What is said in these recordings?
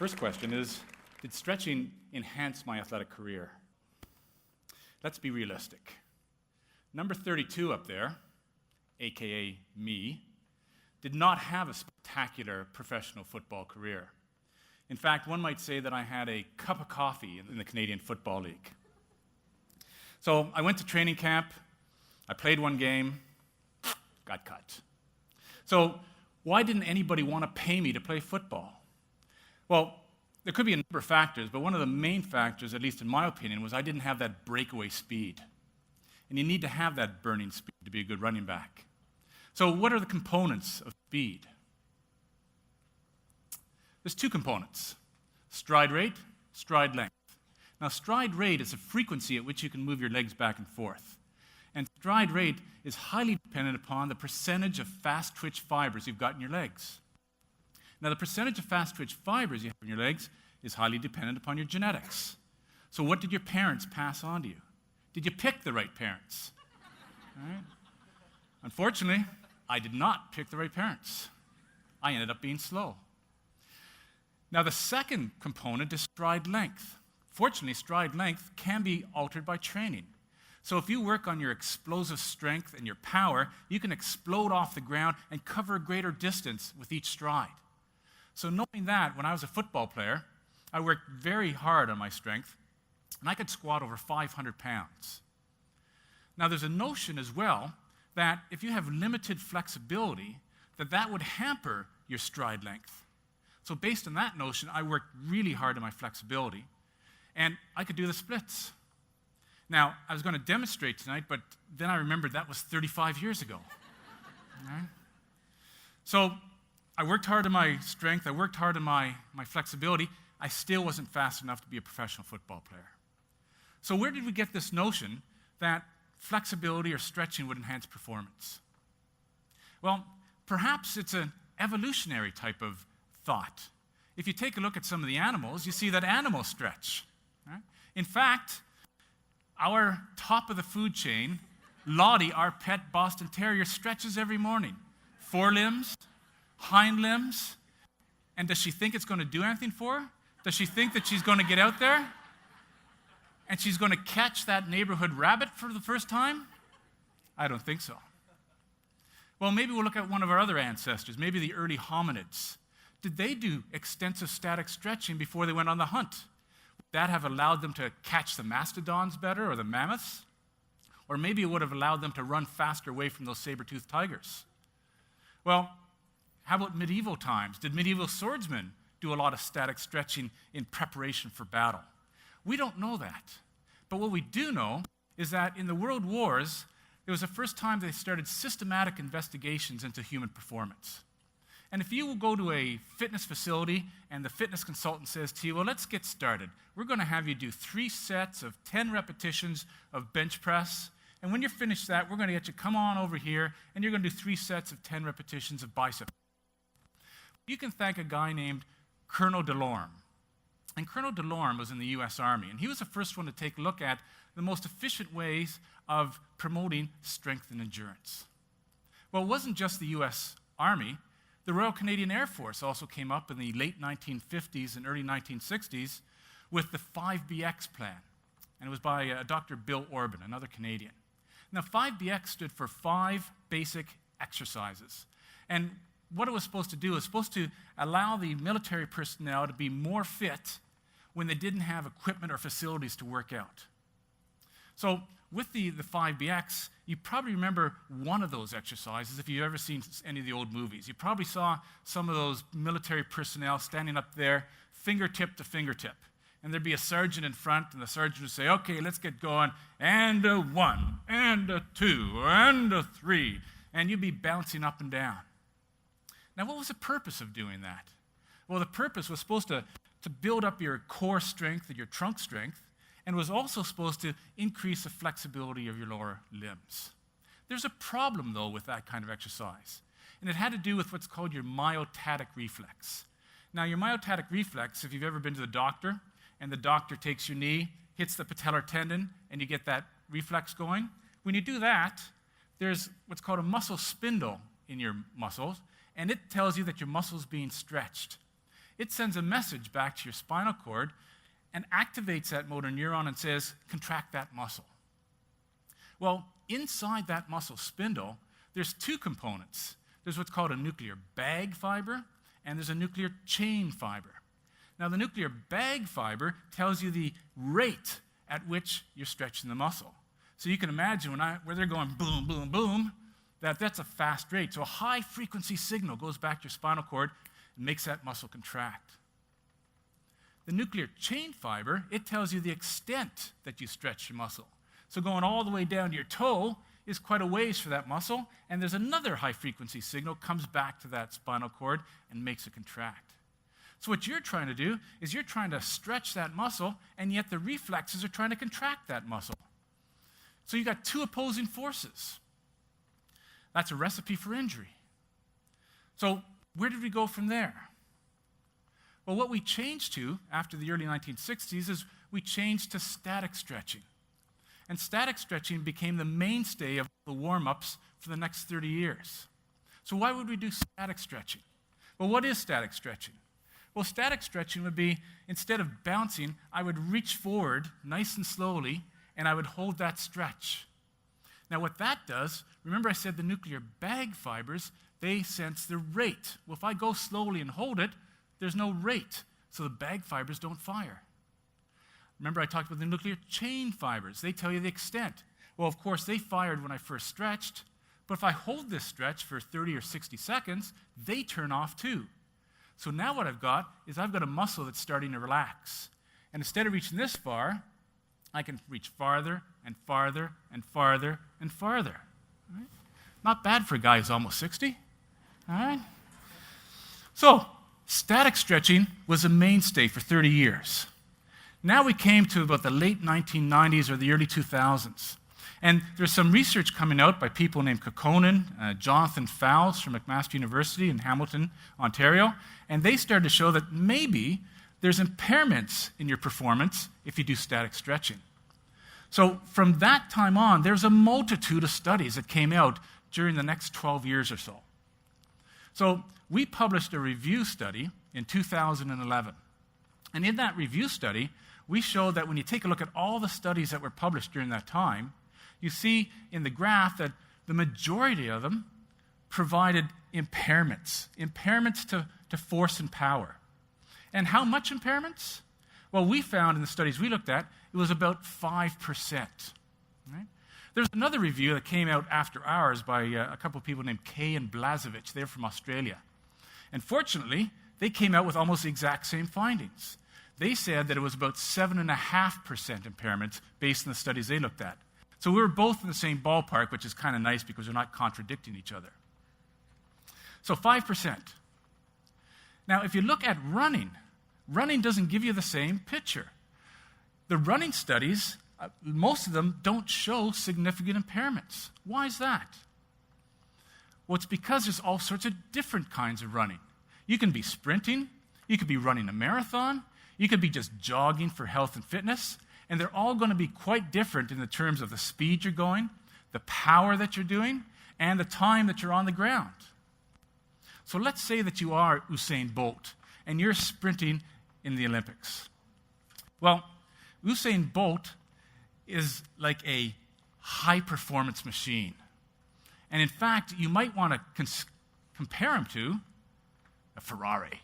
First question is, did stretching enhance my athletic career? Let's be realistic. Number 32 up there, aka me, did not have a spectacular professional football career. In fact, one might say that I had a cup of coffee in the Canadian Football League. So I went to training camp, I played one game, got cut. So why didn't anybody want to pay me to play football? Well, there could be a number of factors, but one of the main factors, at least in my opinion, was I didn't have that breakaway speed. And you need to have that burning speed to be a good running back. So what are the components of speed? There's two components, stride rate, stride length. Now, stride rate is the frequency at which you can move your legs back and forth. And stride rate is highly dependent upon the percentage of fast twitch fibers you've got in your legs. Now, the percentage of fast twitch fibers you have in your legs is highly dependent upon your genetics. So what did your parents pass on to you? Did you pick the right parents? All right. Unfortunately, I did not pick the right parents. I ended up being slow. Now, the second component is stride length. Fortunately, stride length can be altered by training. So if you work on your explosive strength and your power, you can explode off the ground and cover a greater distance with each stride. So knowing that, when I was a football player, I worked very hard on my strength, and I could squat over 500 pounds. Now, there's a notion as well that if you have limited flexibility, that would hamper your stride length. So based on that notion, I worked really hard on my flexibility, and I could do the splits. Now, I was going to demonstrate tonight, but then I remembered that was 35 years ago. All right? So I worked hard on my strength, I worked hard on my flexibility. I still wasn't fast enough to be a professional football player. So where did we get this notion that flexibility or stretching would enhance performance? Well, perhaps it's an evolutionary type of thought. If you take a look at some of the animals, you see that animals stretch. Right? In fact, our top of the food chain, Lottie, our pet Boston Terrier, stretches every morning. Forelimbs, hind limbs. And does she think it's going to do anything for her? Does she think that she's going to get out there and she's going to catch that neighborhood rabbit for the first time? I don't think so. Well, maybe we'll look at one of our other ancestors, maybe the early hominids. Did they do extensive static stretching before they went on the hunt? Would that have allowed them to catch the mastodons better or the mammoths? Or maybe it would have allowed them to run faster away from those saber-toothed tigers. Well, how about medieval times? Did medieval swordsmen do a lot of static stretching in preparation for battle? We don't know that. But what we do know is that in the world wars, it was the first time they started systematic investigations into human performance. And if you will go to a fitness facility and the fitness consultant says to you, well, let's get started. We're going to have you do 3 sets of 10 repetitions of bench press. And when you're finished that, we're going to get you come on over here, and you're going to do 3 sets of 10 repetitions of bicep. You can thank a guy named Colonel Delorme. And Colonel Delorme was in the U.S. Army, and he was the first one to take a look at the most efficient ways of promoting strength and endurance. Well, it wasn't just the U.S. Army. The Royal Canadian Air Force also came up in the late 1950s and early 1960s with the 5BX plan. And it was by Dr. Bill Orban, another Canadian. Now, 5BX stood for 5 basic exercises. And what it was supposed to do is supposed to allow the military personnel to be more fit when they didn't have equipment or facilities to work out. So with the 5BX, you probably remember one of those exercises if you've ever seen any of the old movies. You probably saw some of those military personnel standing up there, fingertip to fingertip. And there'd be a sergeant in front, and the sergeant would say, okay, let's get going, and a 1, and a 2, and a 3. And you'd be bouncing up and down. Now, what was the purpose of doing that? Well, the purpose was supposed to build up your core strength and your trunk strength, and was also supposed to increase the flexibility of your lower limbs. There's a problem, though, with that kind of exercise, and it had to do with what's called your myotatic reflex. Now, your myotatic reflex, if you've ever been to the doctor, and the doctor takes your knee, hits the patellar tendon, and you get that reflex going, when you do that, there's what's called a muscle spindle in your muscles, and it tells you that your muscle's being stretched. it sends a message back to your spinal cord and activates that motor neuron and says, contract that muscle. Well, inside that muscle spindle, there's two components. There's what's called a nuclear bag fiber, and there's a nuclear chain fiber. Now, the nuclear bag fiber tells you the rate at which you're stretching the muscle. So you can imagine where they're going boom, boom, boom, that's a fast rate. So a high-frequency signal goes back to your spinal cord and makes that muscle contract. The nuclear chain fiber, it tells you the extent that you stretch your muscle. So going all the way down to your toe is quite a ways for that muscle, and there's another high-frequency signal comes back to that spinal cord and makes it contract. So what you're trying to do is you're trying to stretch that muscle, and yet the reflexes are trying to contract that muscle. So you've got two opposing forces. That's a recipe for injury. So where did we go from there? Well, what we changed to after the early 1960s is we changed to static stretching. And static stretching became the mainstay of the warm-ups for the next 30 years. So why would we do static stretching? Well, what is static stretching? Well, static stretching would be, instead of bouncing, I would reach forward nice and slowly, and I would hold that stretch. Now, what that does, remember I said the nuclear bag fibers, they sense the rate. Well, if I go slowly and hold it, there's no rate, so the bag fibers don't fire. Remember I talked about the nuclear chain fibers. They tell you the extent. Well, of course, they fired when I first stretched, but if I hold this stretch for 30 or 60 seconds, they turn off too. So now what I've got is I've got a muscle that's starting to relax. And instead of reaching this far, I can reach farther and farther and farther and farther. Right? Not bad for a guy who's almost 60. All right? So, static stretching was a mainstay for 30 years. Now we came to about the late 1990s or the early 2000s. And there's some research coming out by people named Kokkonen, Jonathan Fowles from McMaster University in Hamilton, Ontario, and they started to show that maybe there's impairments in your performance if you do static stretching. So from that time on, there's a multitude of studies that came out during the next 12 years or so. So we published a review study in 2011. And in that review study, we showed that when you take a look at all the studies that were published during that time, you see in the graph that the majority of them provided impairments to force and power. And how much impairments? Well, we found in the studies we looked at, it was about 5%. Right? There's another review that came out after ours by a couple of people named Kay and Blazovic. They're from Australia. And fortunately, they came out with almost the exact same findings. They said that it was about 7.5% impairments based on the studies they looked at. So we were both in the same ballpark, which is kind of nice because we're not contradicting each other. So 5%. Now, if you look at running doesn't give you the same picture. The running studies, most of them don't show significant impairments. Why is that? Well, it's because there's all sorts of different kinds of running. You can be sprinting, you could be running a marathon, you could be just jogging for health and fitness, and they're all going to be quite different in the terms of the speed you're going, the power that you're doing, and the time that you're on the ground. So let's say that you are Usain Bolt, and you're sprinting in the Olympics. Well, Usain Bolt is like a high-performance machine. And in fact, you might want to compare him to a Ferrari.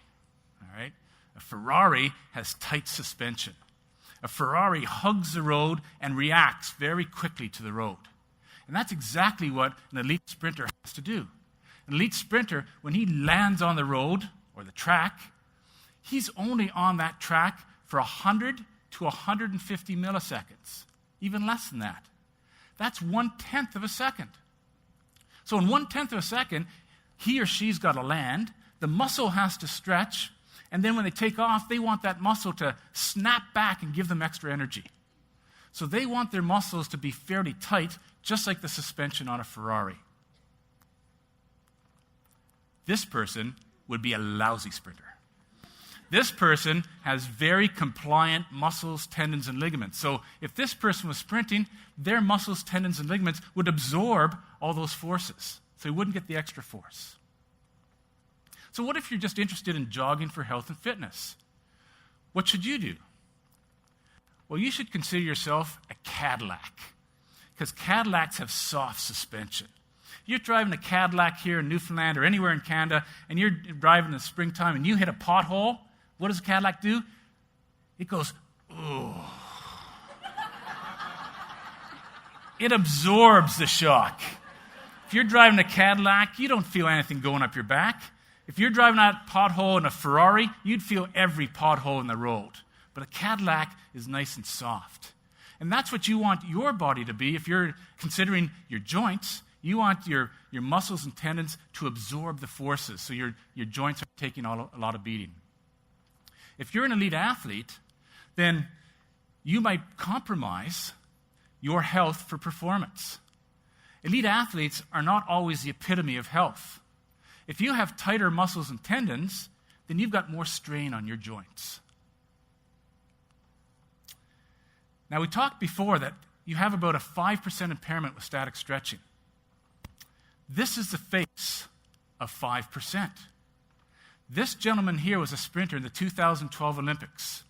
All right? A Ferrari has tight suspension. A Ferrari hugs the road and reacts very quickly to the road. And that's exactly what an elite sprinter has to do. An elite sprinter, when he lands on the road or the track, he's only on that track for 100 to 150 milliseconds, even less than that. That's 1/10 of a second. So in 1/10 of a second, he or she's got to land, the muscle has to stretch, and then when they take off, they want that muscle to snap back and give them extra energy. So they want their muscles to be fairly tight, just like the suspension on a Ferrari. This person would be a lousy sprinter. This person has very compliant muscles, tendons, and ligaments. So if this person was sprinting, their muscles, tendons, and ligaments would absorb all those forces. So he wouldn't get the extra force. So what if you're just interested in jogging for health and fitness? What should you do? Well, you should consider yourself a Cadillac, because Cadillacs have soft suspension. You're driving a Cadillac here in Newfoundland or anywhere in Canada, and you're driving in the springtime, and you hit a pothole. What does a Cadillac do? It goes, ooh. It absorbs the shock. If you're driving a Cadillac, you don't feel anything going up your back. If you're driving that pothole in a Ferrari, you'd feel every pothole in the road. But a Cadillac is nice and soft. And that's what you want your body to be if you're considering your joints. You want your muscles and tendons to absorb the forces, so your joints are taking a lot of beating. If you're an elite athlete, then you might compromise your health for performance. Elite athletes are not always the epitome of health. If you have tighter muscles and tendons, then you've got more strain on your joints. Now, we talked before that you have about a 5% impairment with static stretching. This is the face of 5%. This gentleman here was a sprinter in the 2012 Olympics.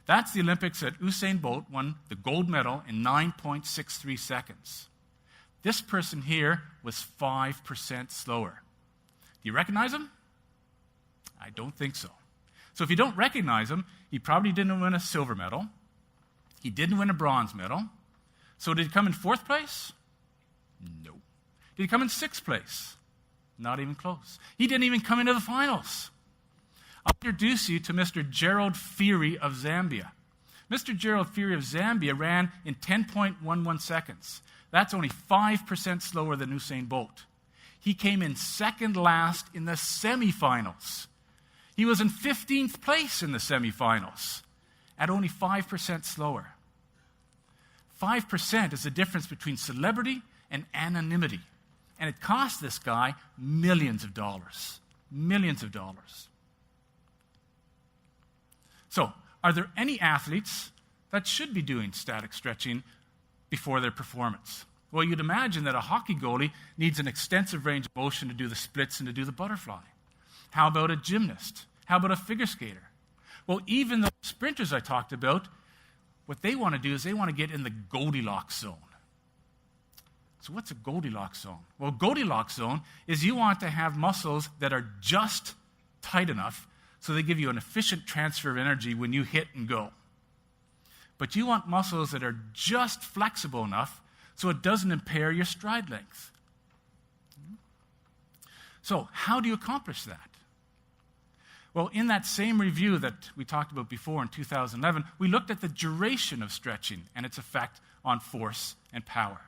That's the Olympics that Usain Bolt won the gold medal in 9.63 seconds. This person here was 5% slower. Do you recognize him? I don't think so. So if you don't recognize him, he probably didn't win a silver medal. He didn't win a bronze medal. So did he come in 4th place? No. Did he come in 6th place? Not even close. He didn't even come into the finals. I'll introduce you to Mr. Gerald Feary of Zambia. Mr. Gerald Feary of Zambia ran in 10.11 seconds. That's only 5% slower than Usain Bolt. He came in 2nd last in the semifinals. He was in 15th place in the semifinals at only 5% slower. 5% is the difference between celebrity and anonymity. And it cost this guy millions of dollars. Millions of dollars. So, are there any athletes that should be doing static stretching before their performance? Well, you'd imagine that a hockey goalie needs an extensive range of motion to do the splits and to do the butterfly. How about a gymnast? How about a figure skater? Well, even the sprinters I talked about, what they want to do is they want to get in the Goldilocks zone. So what's a Goldilocks zone? Well, Goldilocks zone is you want to have muscles that are just tight enough so they give you an efficient transfer of energy when you hit and go. But you want muscles that are just flexible enough so it doesn't impair your stride length. So how do you accomplish that? Well, in that same review that we talked about before in 2011, we looked at the duration of stretching and its effect on force and power.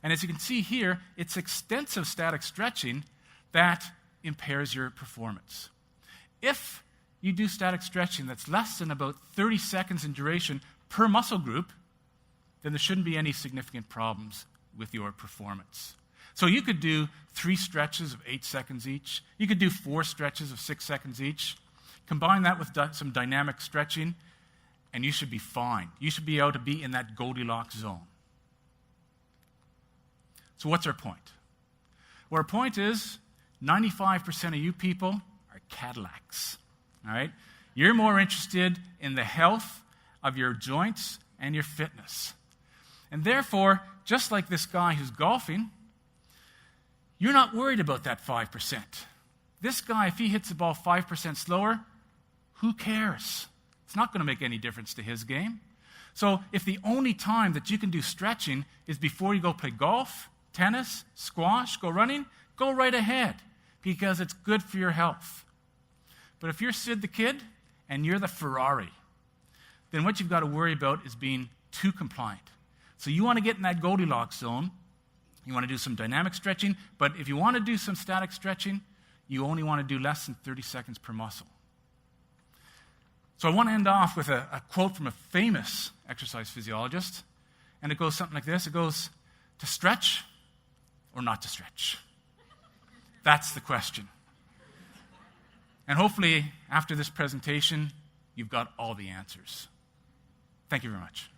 And as you can see here, it's extensive static stretching that impairs your performance. If you do static stretching that's less than about 30 seconds in duration per muscle group, then there shouldn't be any significant problems with your performance. So you could do 3 stretches of 8 seconds each. You could do 4 stretches of 6 seconds each. Combine that with some dynamic stretching, and you should be fine. You should be able to be in that Goldilocks zone. So what's our point? Well, our point is 95% of you people are Cadillacs. All right? You're more interested in the health of your joints and your fitness. And therefore, just like this guy who's golfing, you're not worried about that 5%. This guy, if he hits the ball 5% slower, who cares? It's not going to make any difference to his game. So if the only time that you can do stretching is before you go play golf, tennis, squash, go running, go right ahead, because it's good for your health. But if you're Sid the Kid and you're the Ferrari, then what you've got to worry about is being too compliant. So you want to get in that Goldilocks zone. You want to do some dynamic stretching, but if you want to do some static stretching, you only want to do less than 30 seconds per muscle. So I want to end off with a quote from a famous exercise physiologist, and it goes something like this. It goes, to stretch or not to stretch? That's the question. And hopefully, after this presentation, you've got all the answers. Thank you very much.